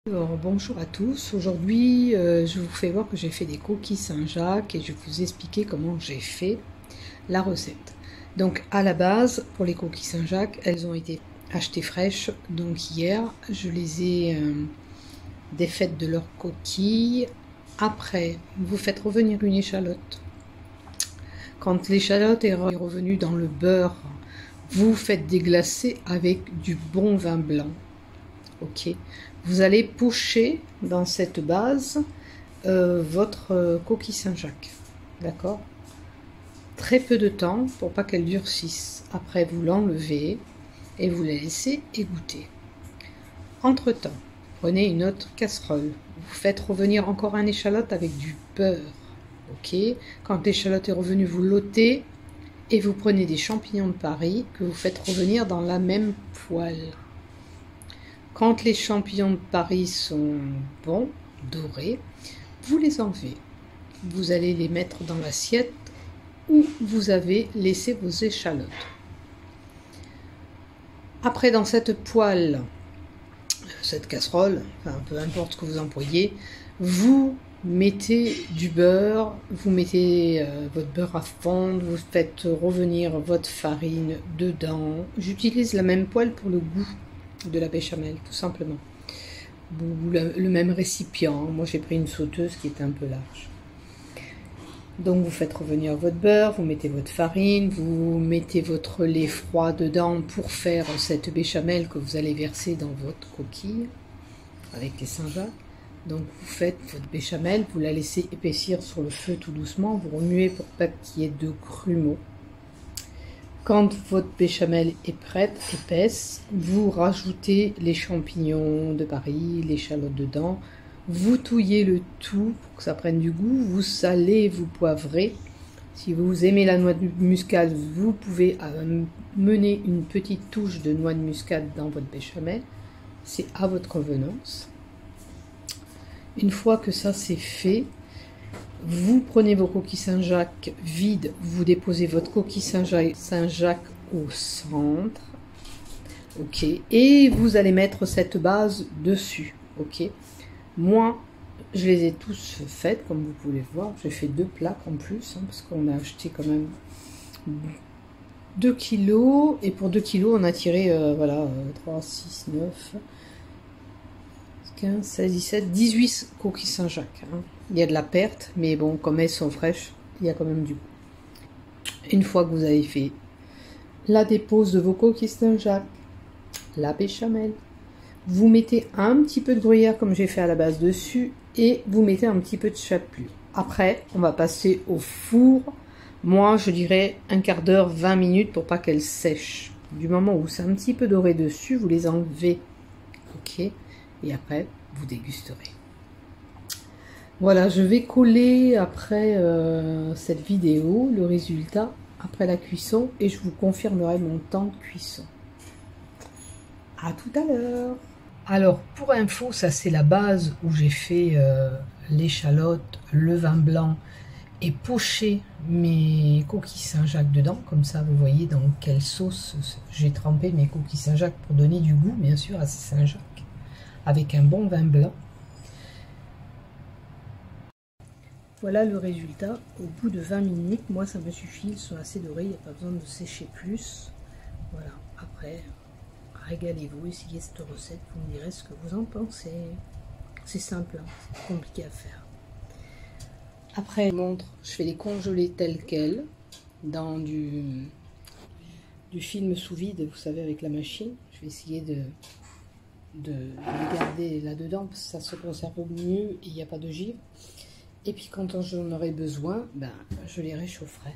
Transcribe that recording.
Alors, bonjour à tous, aujourd'hui je vous fais voir que j'ai fait des coquilles Saint-Jacques et je vais vous expliquer comment j'ai fait la recette. Donc à la base, pour les coquilles Saint-Jacques, elles ont été achetées fraîches, donc hier je les ai défaites de leurs coquilles. Après, vous faites revenir une échalote. Quand l'échalote est revenue dans le beurre, vous faites déglacer avec du bon vin blanc. Ok, vous allez pocher dans cette base votre coquille Saint-Jacques, d'accord? Très peu de temps pour pas qu'elle durcisse. Après, vous l'enlevez et vous la laissez égoutter. Entre-temps, prenez une autre casserole. Vous faites revenir encore un échalote avec du beurre. Ok, quand l'échalote est revenue, vous l'ôtez et vous prenez des champignons de Paris que vous faites revenir dans la même poêle. Quand les champignons de Paris sont bons, dorés, vous les enlevez. Vous allez les mettre dans l'assiette où vous avez laissé vos échalotes. Après, dans cette poêle, cette casserole, enfin peu importe ce que vous employez, vous mettez du beurre, vous mettez votre beurre à fondre, vous faites revenir votre farine dedans. J'utilise la même poêle pour le goût de la béchamel, tout simplement. Le même récipient. Moi j'ai pris une sauteuse qui est un peu large. Donc vous faites revenir votre beurre, vous mettez votre farine, vous mettez votre lait froid dedans pour faire cette béchamel que vous allez verser dans votre coquille avec les Saint-Jacques. Donc vous faites votre béchamel, vous la laissez épaissir sur le feu tout doucement, vous remuez pour pas qu'il y ait de grumeaux. Quand votre béchamel est prête, épaisse, vous rajoutez les champignons de Paris, l'échalote dedans, vous touillez le tout pour que ça prenne du goût, vous salez, vous poivrez. Si vous aimez la noix de muscade, vous pouvez mener une petite touche de noix de muscade dans votre béchamel, c'est à votre convenance. Une fois que ça c'est fait, vous prenez vos coquilles Saint-Jacques vides, vous déposez votre coquille Saint-Jacques au centre, ok, et vous allez mettre cette base dessus, ok. Moi, je les ai tous faites, comme vous pouvez le voir, j'ai fait 2 plaques en plus, hein, parce qu'on a acheté quand même 2 kilos, et pour 2 kilos, on a tiré, voilà, 3, 6, 9... 15, 16, 17, 18 coquilles Saint-Jacques. Hein. Il y a de la perte, mais bon, comme elles sont fraîches, il y a quand même du goût. Une fois que vous avez fait la dépose de vos coquilles Saint-Jacques, la béchamel, vous mettez un petit peu de gruyère comme j'ai fait à la base dessus et vous mettez un petit peu de chapelure. Après, on va passer au four. Moi, je dirais un quart d'heure, 20 minutes pour pas qu'elles sèchent. Du moment où c'est un petit peu doré dessus, vous les enlevez. Ok. Et après, vous dégusterez. Voilà, je vais coller après cette vidéo le résultat après la cuisson et je vous confirmerai mon temps de cuisson. À tout à l'heure. Alors, pour info, ça c'est la base où j'ai fait l'échalote, le vin blanc et poché mes coquilles Saint-Jacques dedans. Comme ça, vous voyez dans quelle sauce j'ai trempé mes coquilles Saint-Jacques pour donner du goût, bien sûr, à ces Saint-Jacques. Avec un bon vin blanc. Voilà le résultat au bout de 20 minutes. Moi, ça me suffit, ils sont assez dorés, il n'y a pas besoin de sécher plus. Voilà, après, régalez-vous, essayez cette recette, vous me direz ce que vous en pensez. C'est simple, hein, c'est compliqué à faire. Après, je montre, je fais les congelés tels quels, dans du film sous vide, vous savez, avec la machine. Je vais essayer de les garder là-dedans parce que ça se conserve mieux et il n'y a pas de givre. Et puis quand j'en aurai besoin, ben, je les réchaufferai.